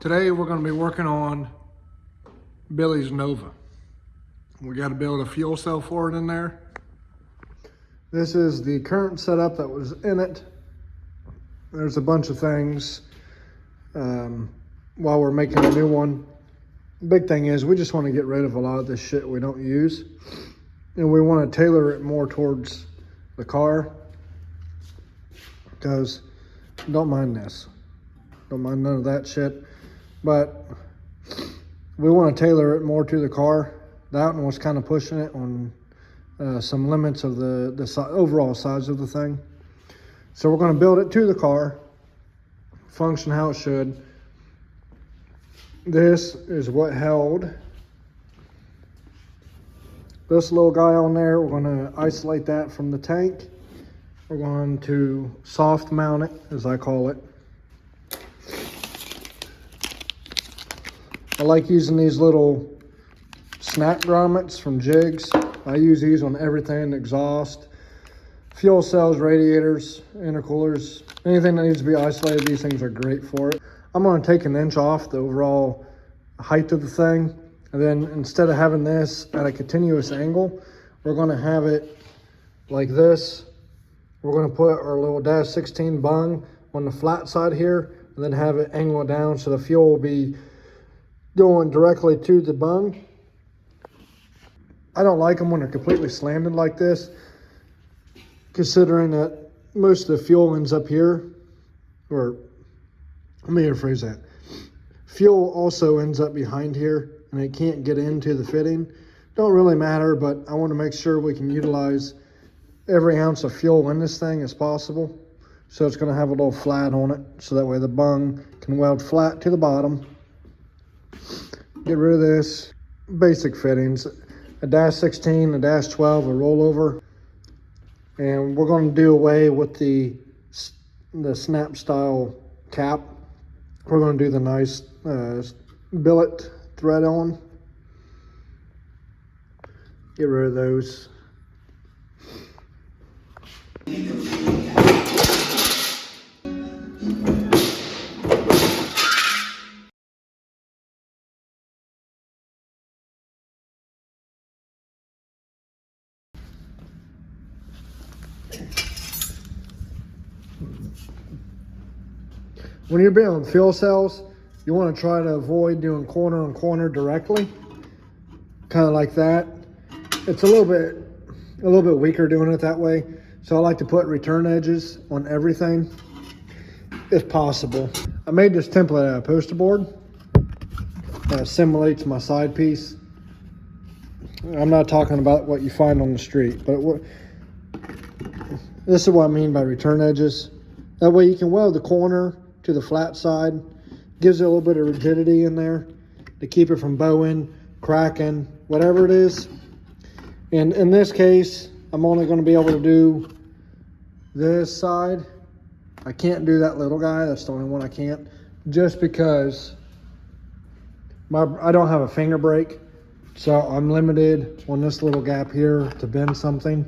Today we're going to be working on Billy's Nova. We got to build a fuel cell for it in there. This is the current setup that was in it. There's a bunch of things while we're making a new one. The big thing is we just want to get rid of a lot of this shit we don't use. And we want to tailor it more towards the car. Because don't mind this. Don't mind none of that shit. But we want to tailor it more to the car. That one was kind of pushing it on some limits of the overall size of the thing. So we're going to build it to the car, function how it should. This is what held this little guy on there. We're going to isolate that from the tank. We're going to soft mount it, as I call it. I like using these little snap grommets from Jigs. I use these on everything: exhaust, fuel cells, radiators, intercoolers, anything that needs to be isolated. These things are great for it. I'm going to take an inch off the overall height of the thing, and then instead of having this at a continuous angle, we're going to have it like this. We're going to put our little -16 bung on the flat side here, and then have it angle down so the fuel will be going directly to the bung. I don't like them when they're completely slanted like this, considering that most of the fuel ends up here. Or let me rephrase that. Fuel also ends up behind here and it can't get into the fitting. Don't really matter, but I want to make sure we can utilize every ounce of fuel in this thing as possible. So it's going to have a little flat on it, so that way the bung can weld flat to the bottom. Get rid of this. Basic fittings, a -16, a -12, a rollover. And we're going to do away with the snap style cap. We're going to do the nice billet thread on. Get rid of those. When you're building fuel cells, you want to try to avoid doing corner on corner directly, kind of like that. It's a little bit weaker doing it that way. So I like to put return edges on everything, if possible. I made this template out of poster board that simulates my side piece. I'm not talking about what you find on the street, but this is what I mean by return edges. That way you can weld the corner to the flat side. Gives it a little bit of rigidity in there to keep it from bowing, cracking, whatever it is. And in this case, I'm only going to be able to do this side. I can't do that little guy. That's the only one I can't, just because I don't have a finger brake. So I'm limited on this little gap here to bend something.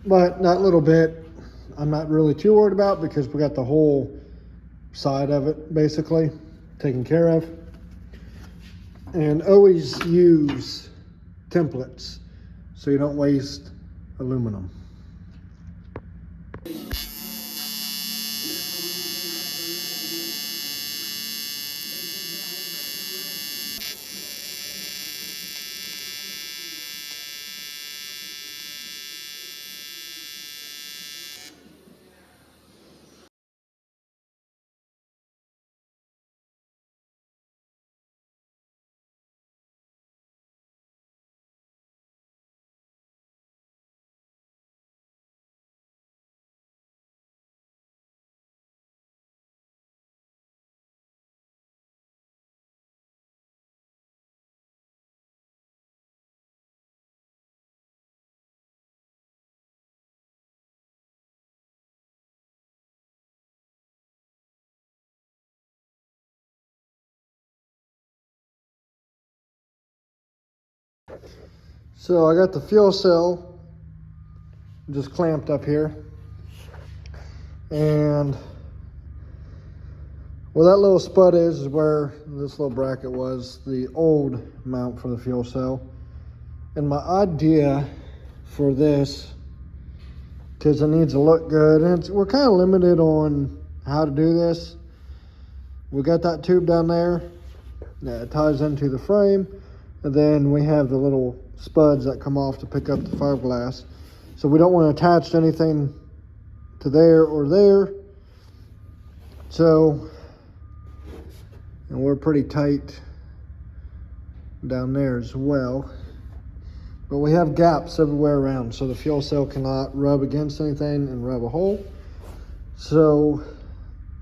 But that little bit, I'm not really too worried about, because we got the whole side of it basically taken care of. And always use templates so you don't waste aluminum. So I got the fuel cell just clamped up here, and Where that little spud is where this little bracket was, the old mount for the fuel cell. And my idea for this, because it needs to look good, and we're kind of limited on how to do this. We got that tube down there that ties into the frame, and then we have the little spuds that come off to pick up the fiberglass. So we don't want to attach anything to there or there. So, and we're pretty tight down there as well. But we have gaps everywhere around, so the fuel cell cannot rub against anything and rub a hole. So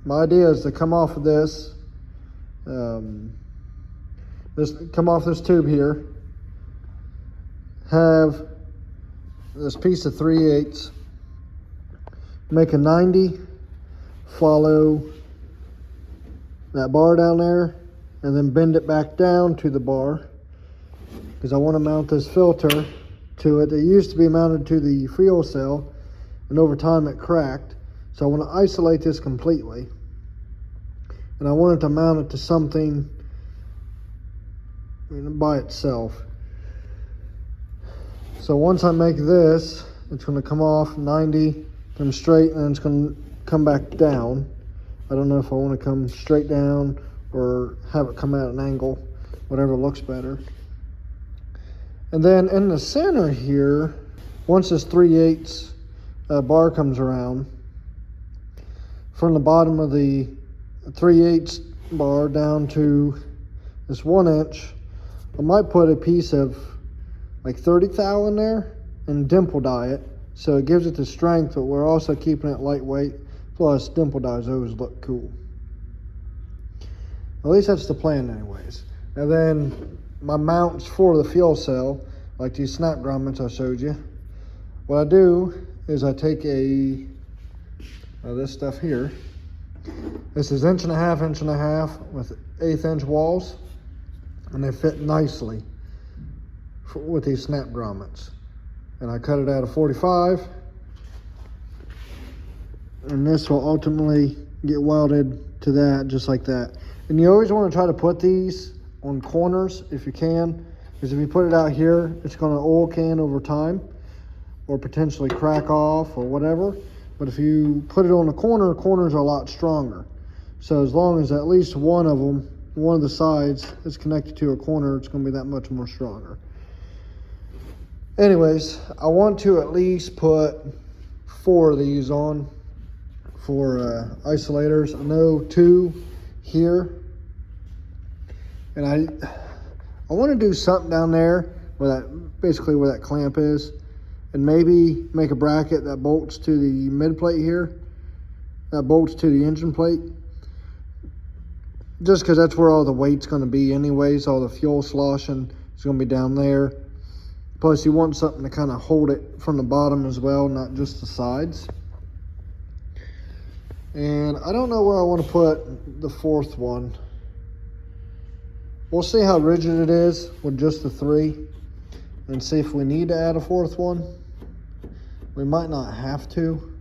my idea is to come off of this, come off this tube here, have this piece of 3/8, make a 90, follow that bar down there, and then bend it back down to the bar, because I want to mount this filter to it. It used to be mounted to the fuel cell, and over time it cracked. So I want to isolate this completely, and I wanted to mount it to something by itself. So once I make this, it's going to come off 90, come straight, and it's going to come back down. I don't know if I want to come straight down or have it come at an angle, whatever looks better. And then in the center here, once this 3/8 bar comes around, from the bottom of the 3/8 bar down to this 1 inch, I might put a piece of like 30 thou in there and dimple die it, so it gives it the strength, but we're also keeping it lightweight. Plus dimple dies always look cool. At least that's the plan anyways. And then my mounts for the fuel cell, like these snap grommets I showed you, what I do is I take this stuff here. This is 1.5 inch with 1/8 inch walls, and they fit nicely with these snap grommets. And I cut it out of 45, and this will ultimately get welded to that just like that. And you always want to try to put these on corners if you can, because if you put it out here, it's going to oil can over time or potentially crack off or whatever. But if you put it on the corner, corners are a lot stronger. So as long as at least one of the sides is connected to a corner, it's going to be that much more stronger. Anyways, I want to at least put 4 of these on for isolators. I know 2 here, and I want to do something down there where basically where that clamp is, and maybe make a bracket that bolts to the mid plate here, that bolts to the engine plate, just because that's where all the weight's going to be anyways. All the fuel sloshing is going to be down there. Plus you want something to kind of hold it from the bottom as well, not just the sides. And I don't know where I want to put the 4th one. We'll see how rigid it is with just the 3 and see if we need to add a 4th one. We might not have to,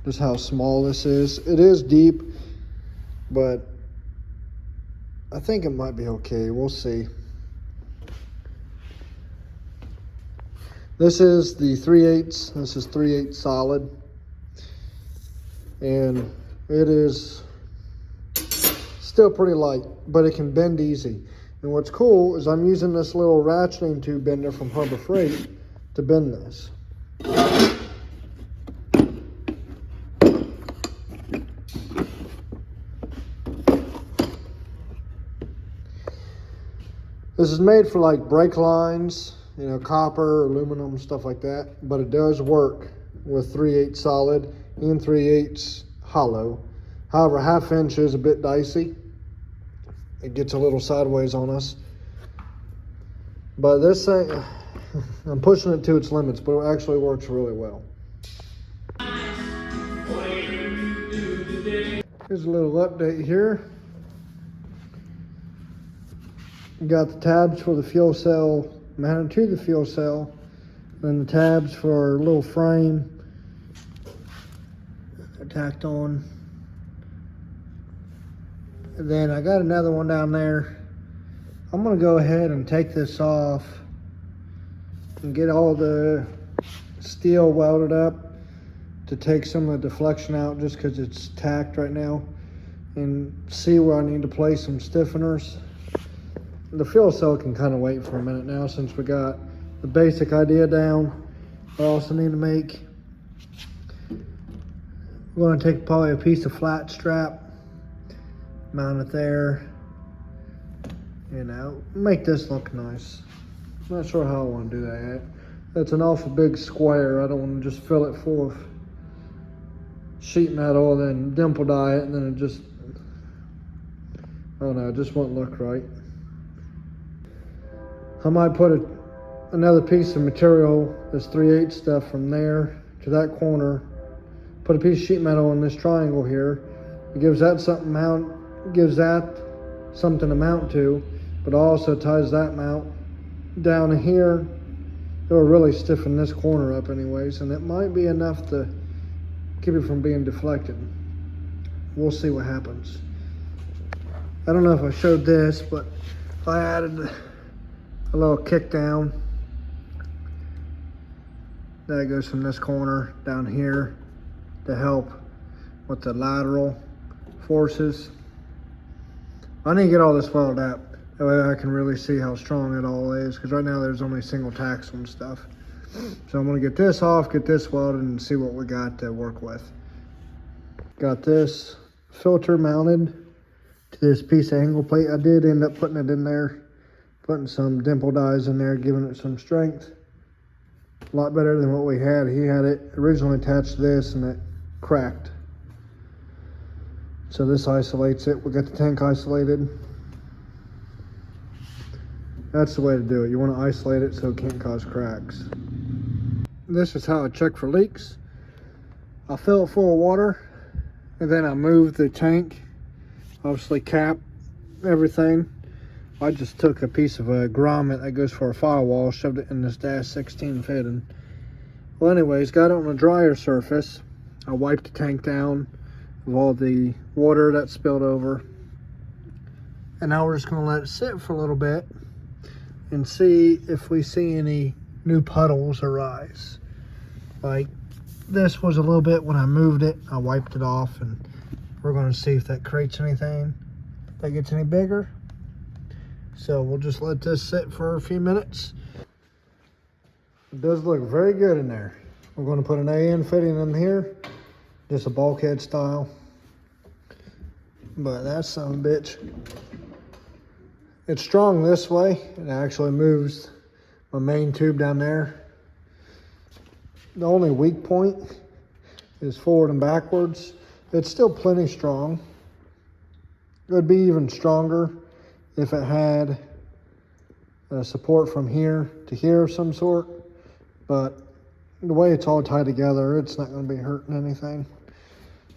just how small this is. It is deep, but I think it might be okay. We'll see. This is the 3/8. This is 3/8 solid, and it is still pretty light, but it can bend easy. And what's cool is I'm using this little ratcheting tube bender from Harbor Freight to bend this. This is made for like brake lines, you know, copper, aluminum, stuff like that, but it does work with 3/8 solid and 3/8 hollow. However, 1/2 inch is a bit dicey. It gets a little sideways on us. But this thing, I'm pushing it to its limits, but it actually works really well. Here's a little update here. We got the tabs for the fuel cell mounted to the fuel cell, and the tabs for our little frame tacked on. And then I got another one down there. I'm gonna go ahead and take this off and get all the steel welded up to take some of the deflection out just because it's tacked right now, and see where I need to place some stiffeners. The fuel cell can kind of wait for a minute now since we got the basic idea down. I also need to make, we're going to take probably a piece of flat strap, mount it there, you know, make this look nice. I'm not sure how I want to do that yet. That's an awful big square. I don't want to just fill it full of sheet metal, then dimple dye it, and then it just, I don't know, it just won't look right. I might put another piece of material, this 3/8 stuff, from there to that corner, put a piece of sheet metal in this triangle here. It gives that something to mount to, but also ties that mount down here. It will really stiffen this corner up anyways, and it might be enough to keep it from being deflected. We'll see what happens. I don't know if I showed this, but I added a little kick down that goes from this corner down here to help with the lateral forces. I need to get all this welded up, that way I can really see how strong it all is, because right now there's only single tacks and stuff. So I'm going to get this off, get this welded, and see what we got to work with. Got this filter mounted to this piece of angle plate. I did end up putting it in there, putting some dimple dies in there, giving it some strength. A lot better than what we had. He had it originally attached to this and it cracked. So this isolates it. We got the tank isolated. That's the way to do it. You want to isolate it so it can't cause cracks. This is how I check for leaks. I fill it full of water, and then I move the tank, obviously cap everything. I just took a piece of a grommet that goes for a firewall, shoved it in this dash 16 fitting. Well, anyways, got it on a drier surface. I wiped the tank down of all the water that spilled over. And now we're just gonna let it sit for a little bit and see if we see any new puddles arise. Like this was a little bit when I moved it. I wiped it off, and we're gonna see if that creates anything, if that gets any bigger. So we'll just let this sit for a few minutes. It does look very good in there. We're going to put an AN fitting in here, just a bulkhead style. But that's some bitch. It's strong this way. It actually moves my main tube down there. The only weak point is forward and backwards. It's still plenty strong. It would be even stronger if it had support from here to here of some sort, but the way it's all tied together, it's not going to be hurting anything.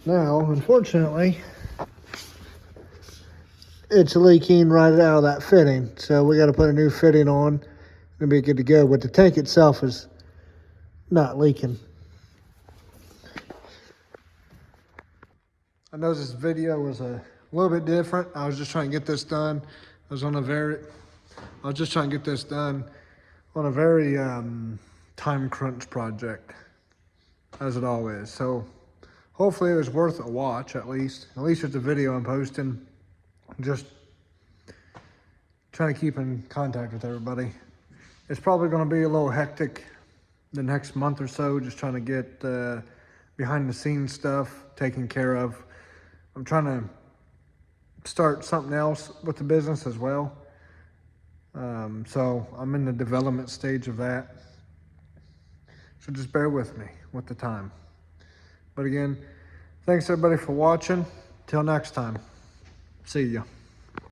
Now, unfortunately, it's leaking right out of that fitting, so we got to put a new fitting on and be good to go, but the tank itself is not leaking. I know this video was a little bit different. I was just trying to get this done. I was just trying to get this done on a very time crunch project, as it all is. So hopefully it was worth a watch, at least. At least it's a video I'm posting. Just trying to keep in contact with everybody. It's probably going to be a little hectic the next month or so, just trying to get behind the scenes stuff taken care of. I'm trying to start something else with the business as well. So I'm in the development stage of that. So just bear with me with the time. But again, thanks everybody for watching. Till next time. See ya.